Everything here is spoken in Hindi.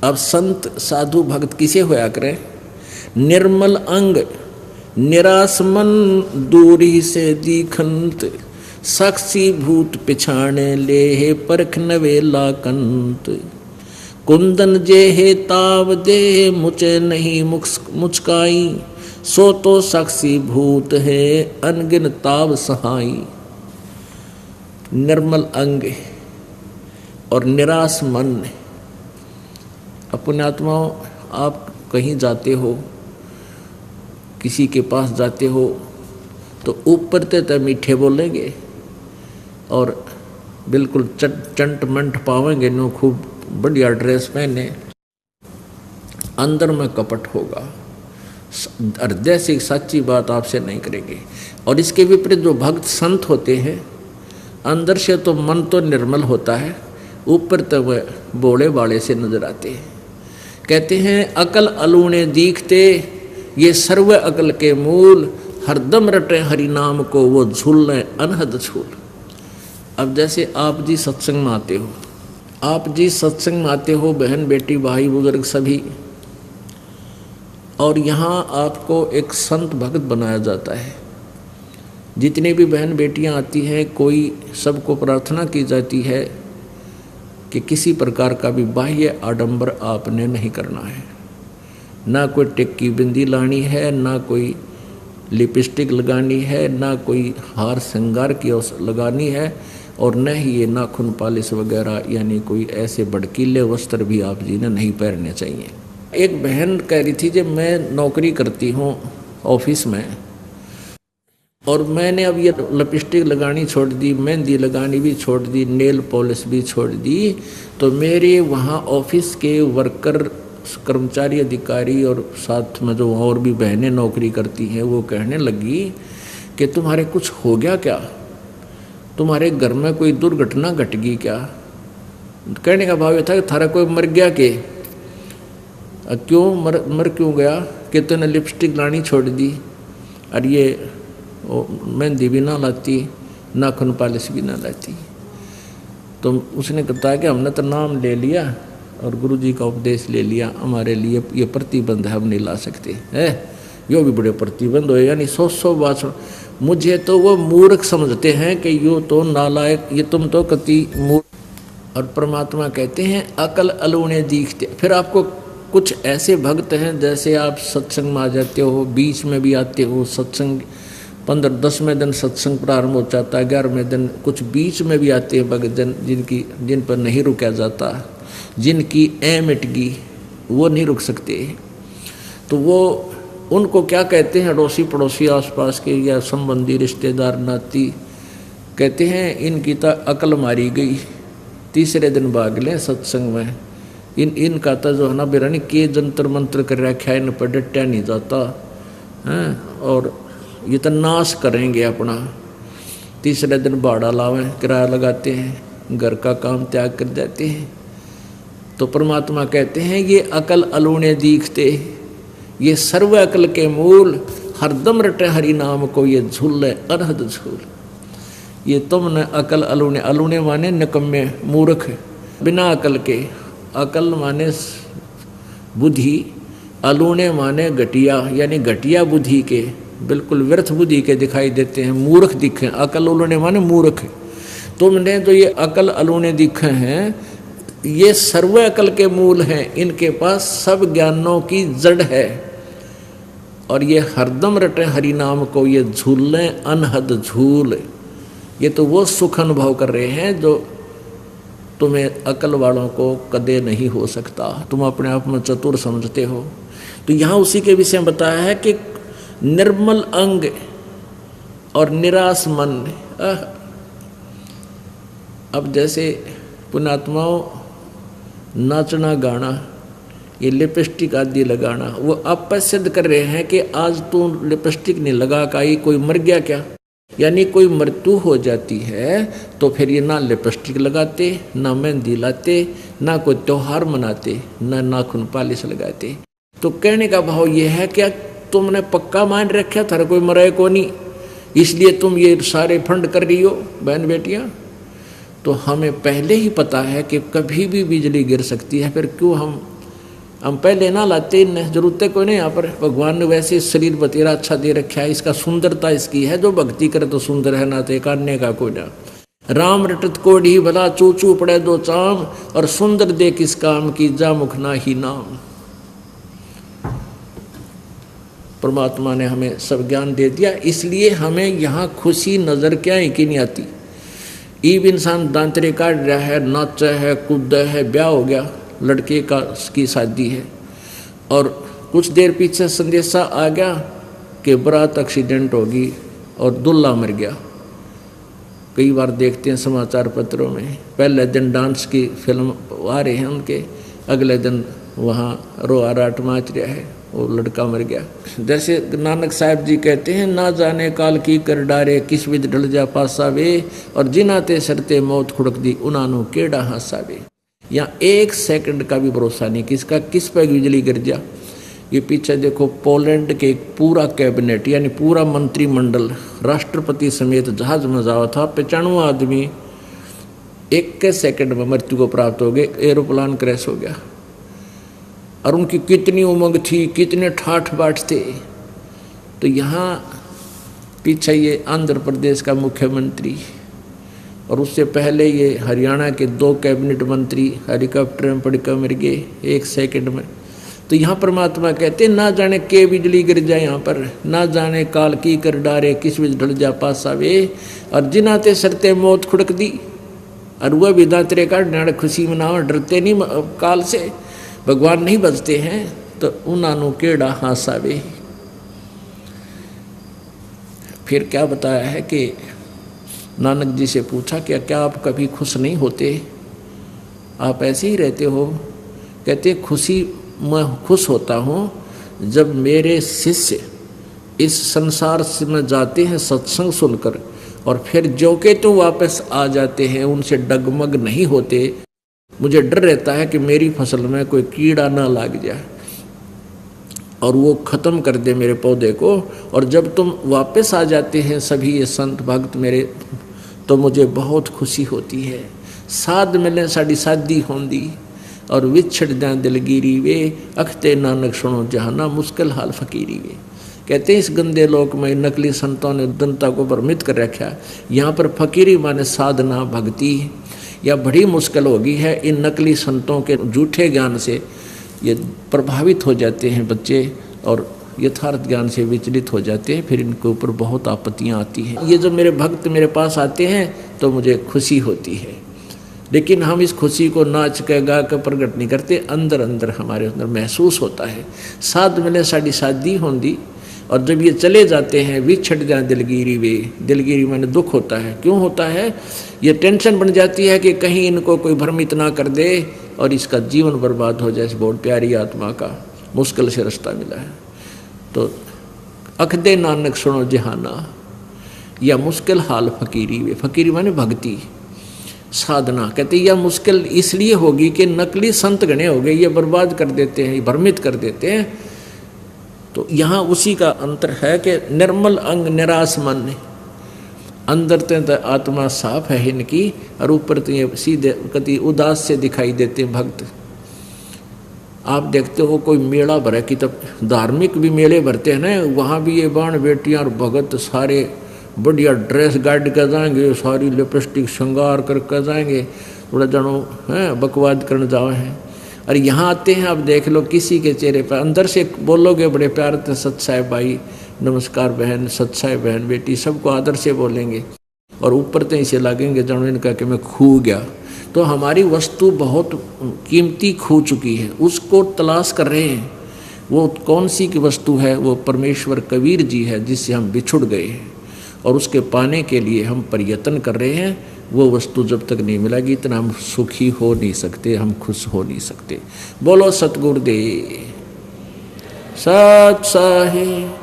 अब संत साधु भक्त किसे होया करें? निर्मल अंग निराश मन दूरी से दीखंत, साक्षी भूत पिछाने ले हे परख नवेला कंत। कुंदन जे हे ताव दे मुझे नहीं मुचकाई, सो तो साक्षी भूत है अनगिन ताव सहाई। निर्मल अंग और निराश मन। अपने आत्माओं, आप कहीं जाते हो, किसी के पास जाते हो तो ऊपर तो मीठे बोलेंगे और बिल्कुल चंट मंट पावेंगे, नो खूब बढ़िया ड्रेस पहने, अंदर में कपट होगा, हृदय से सच्ची बात आपसे नहीं करेंगे। और इसके विपरीत जो भक्त संत होते हैं, अंदर से तो मन तो निर्मल होता है, ऊपर तो वह बोले बाले से नजर आते हैं। कहते हैं अकल अलूने दीखते, ये सर्व अकल के मूल, हरदम रटे हरि नाम को वो झूल अनहद झूल। अब जैसे आप जी सत्संग में आते हो, आप जी सत्संग में आते हो, बहन बेटी भाई बुजुर्ग सभी, और यहाँ आपको एक संत भक्त बनाया जाता है। जितनी भी बहन बेटियाँ आती हैं, कोई सबको प्रार्थना की जाती है कि किसी प्रकार का भी बाह्य आडंबर आपने नहीं करना है, ना कोई टिक्की बिंदी लानी है, ना कोई लिपस्टिक लगानी है, ना कोई हार श्रृंगार की लगानी है, और न ही ये नाखून पालिश वगैरह यानी कोई ऐसे भड़कीले वस्त्र भी आप जी ने नहीं पहनने चाहिए। एक बहन कह रही थी, जब मैं नौकरी करती हूँ ऑफिस में और मैंने अब ये लिपस्टिक लगानी छोड़ दी, मेहंदी लगानी भी छोड़ दी, नेल पॉलिश भी छोड़ दी, तो मेरे वहाँ ऑफिस के वर्कर कर्मचारी अधिकारी और साथ में जो और भी बहनें नौकरी करती हैं, वो कहने लगी कि तुम्हारे कुछ हो गया क्या, तुम्हारे घर में कोई दुर्घटना घट गई क्या? कहने का भाव ये था कि थारा कोई मर गया के? क्यों मर क्यों गया? कि तूने लिपस्टिक लानी छोड़ दी और ये मेहंदी भी ना लाती, नाखून पालिश भी ना लाती। तो उसने कहा कि हमने तो नाम ले लिया और गुरुजी का उपदेश ले लिया, हमारे लिए ये प्रतिबंध है, हम नहीं ला सकते है। यो भी बड़े प्रतिबंध हो, यानी 100 बात। मुझे तो वो मूर्ख समझते हैं कि यो तो नालायक, ये तुम तो कति मूर्ख। और परमात्मा कहते हैं अकल अलूने दीखते। फिर आपको कुछ ऐसे भक्त हैं, जैसे आप सत्संग में आ जाते हो, बीच में भी आते हो, सत्संग 15-10वें दिन सत्संग प्रारंभ हो जाता है, 11वें दिन कुछ बीच में भी आते हैं भक्त जन, जिन पर नहीं रुका जाता, जिनकी मिट गई, वो नहीं रुक सकते। तो वो उनको क्या कहते हैं, अड़ोसी पड़ोसी आसपास के या संबंधी रिश्तेदार नाती, कहते हैं इनकी तो अकल मारी गई, तीसरे दिन भाग लें सत्संग में। इनका तो जो है ना बिरानी के जंतर मंत्र कर रखा है, इन पर डटा नहीं जाता हैं, और ये तो नाश करेंगे अपना। तीसरे दिन भाड़ा लावें, किराया लगाते हैं, घर का काम त्याग कर जाते हैं। तो परमात्मा कहते हैं ये अकल अलूने दीखते, ये सर्व अकल के मूल, हरदम रटे हरि नाम को ये झूल अनहद झूल। ये तुमने अकल अलूने, अलूने माने निकम्मे मूर्ख बिना अकल के, अकल माने बुद्धि, अलूने माने घटिया यानी घटिया बुद्धि के, बिल्कुल व्यर्थ बुद्धि के दिखाई देते हैं, मूर्ख दिखे। अकल अलूने माने मूर्ख। तुमने तो ये अकल अलूने दिखे हैं, ये सर्व अकल के मूल हैं, इनके पास सब ज्ञानों की जड़ है, और ये हरदम रटे हरि नाम को ये झूलें अनहद झूल। ये तो वो सुख अनुभव कर रहे हैं जो तुम्हें अकल वालों को कदे नहीं हो सकता। तुम अपने आप में चतुर समझते हो। तो यहाँ उसी के विषय में बताया है कि निर्मल अंग और निराश मन। अब जैसे पुण्यात्माओं नाचना गाना, ये लिपस्टिक आदि लगाना, वो आप सिद्ध कर रहे हैं कि आज तू लिपस्टिक नहीं लगा का ही कोई मर गया क्या? यानी कोई मृत्यु हो जाती है तो फिर ये ना लिपस्टिक लगाते, ना मेहंदी लाते, ना कोई त्योहार मनाते, ना नाखून पालिश लगाते। तो कहने का भाव ये है क्या तुमने पक्का मान रखा था कोई मरे को नहीं, इसलिए तुम ये सारे फंड कर रही हो बहन बेटियां। तो हमें पहले ही पता है कि कभी भी बिजली गिर सकती है, फिर क्यों हम हम पहले ना लाते, इन जरूरत कोई नहीं। यहाँ पर भगवान ने वैसे शरीर बतेरा अच्छा दे रखा है, इसका सुंदरता इसकी है, जो भक्ति करे तो सुंदर है, ना तो काटने का कोई ना। राम रटत कोढ़ी भला चूचू पड़े दो चाम, और सुंदर दे किस काम की जा मुख ना ही नाम। परमात्मा ने हमें सब ज्ञान दे दिया, इसलिए हमें यहाँ खुशी नजर क्या है कि नहीं आती। ईब इंसान दांतरे काट रहा है, नाचा है, कूदा है, ब्याह हो गया, लड़के का की शादी है, और कुछ देर पीछे संदेशा आ गया कि बारात एक्सीडेंट होगी और दूल्हा मर गया। कई बार देखते हैं समाचार पत्रों में, पहले दिन डांस की फिल्म आ रहे हैं उनके, अगले दिन वहाँ रोआ राट माच रहा है, वो लड़का मर गया। जैसे नानक साहब जी कहते हैं, ना जाने काल की कर डारे, किस विध ढल जा पासा वे, और जिनाते सरते मौत खुड़क दी, उनानो केड़ा हासा वे। यहाँ 1 सेकंड का भी भरोसा नहीं किसका किस पर बिजली गिर जा। ये पीछे देखो, पोलैंड के एक पूरा कैबिनेट यानी पूरा मंत्रिमंडल राष्ट्रपति समेत जहाज में जावा था, 95 आदमी 1 सेकंड में मृत्यु को प्राप्त हो गए, एरोप्लान क्रैश हो गया। और उनकी कितनी उमंग थी, कितने ठाठ बाट थे। तो यहाँ पीछे ये आंध्र प्रदेश का मुख्यमंत्री, और उससे पहले ये हरियाणा के 2 कैबिनेट मंत्री हेलीकॉप्टर में पड़कर मर गए 1 सेकंड में। तो यहाँ परमात्मा कहते ना जाने के बिजली गिर जाए यहाँ पर, ना जाने काल की कर डारे, किस विच ढल जा पासा वे, और जिनाते सरते मौत खुड़क दी। और वह भी दांतरे काट खुशी मनाओ, डरते नहीं काल से, भगवान नहीं बचते हैं, तो उन्होंने केड़ा हासा वे। फिर क्या बताया है कि नानक जी से पूछा कि क्या आप कभी खुश नहीं होते, आप ऐसे ही रहते हो। कहते खुशी मैं खुश होता हूँ जब मेरे शिष्य इस संसार से में जाते हैं सत्संग सुनकर, और फिर जो के तो वापस आ जाते हैं, उनसे डगमग नहीं होते। मुझे डर रहता है कि मेरी फसल में कोई कीड़ा ना लग जाए और वो ख़त्म कर दे मेरे पौधे को। और जब तुम वापस आ जाते हैं सभी ये संत भक्त मेरे, तो मुझे बहुत खुशी होती है। साध मिले साड़ी शादी होंदी, और विछड़ दें दिलगिरी वे, अखते नानक सुनो जहाना मुश्किल हाल फकीरी वे। कहते हैं इस गंदे लोक में नकली संतों ने जनता को भ्रमित कर रखा। यहाँ पर फकीरी माने साधना भक्ति, या बड़ी मुश्किल होगी है। इन नकली संतों के झूठे ज्ञान से ये प्रभावित हो जाते हैं बच्चे, और यथार्थ ज्ञान से विचलित हो जाते हैं, फिर इनके ऊपर बहुत आपत्तियां आती हैं। ये जब मेरे भक्त मेरे पास आते हैं तो मुझे खुशी होती है, लेकिन हम इस खुशी को नाच के गा के प्रकट नहीं करते, अंदर अंदर हमारे अंदर महसूस होता है। साध मिले साड़ी शादी होंदी, और जब ये चले जाते हैं विछड़ जाए दिलगिरी वे, दिलगिरी माने दुख होता है। क्यों होता है? ये टेंशन बन जाती है कि कहीं इनको कोई भ्रमित ना कर दे और इसका जीवन बर्बाद हो जाए। इस बहुत प्यारी आत्मा का मुश्किल से रास्ता मिला है। तो अखदे नानक सुनो जहाना, या मुश्किल हाल फकीरी वे, फकीरी माने भक्ति साधना। कहते यह मुश्किल इसलिए होगी कि नकली संत गणे हो गए, ये बर्बाद कर देते हैं, भ्रमित कर देते हैं। तो यहाँ उसी का अंतर है कि निर्मल अंग निराश मन, अंदर तो आत्मा साफ है इनकी, और ऊपर तो ये सीधे कति उदास से दिखाई देते हैं भक्त। आप देखते हो कोई मेला भरा कि तब धार्मिक भी मेले भरते हैं ना, वहाँ भी ये बाण बेटियाँ और भगत सारे बढ़िया ड्रेस गाड़ कर जाएंगे, सारी लिपस्टिक श्रृंगार करके जाएंगे, थोड़ा जनो हैं बकवाद करने जाओ हैं। और यहाँ आते हैं, आप देख लो किसी के चेहरे पर अंदर से बोलोगे बड़े प्यार से, सत साहेब भाई नमस्कार बहन, सत साहेब बहन बेटी, सबको आदर से बोलेंगे, और ऊपर तो इसे लगेंगे जनो इनका कि मैं खो गया। तो हमारी वस्तु बहुत कीमती खो चुकी है, उसको तलाश कर रहे हैं। वो कौन सी की वस्तु है? वो परमेश्वर कबीर जी है जिससे हम बिछुड़ गए हैं, और उसके पाने के लिए हम प्रयत्न कर रहे हैं। वो वस्तु जब तक नहीं मिलेगी इतना हम सुखी हो नहीं सकते, हम खुश हो नहीं सकते। बोलो सतगुरुदेव सत साहिब।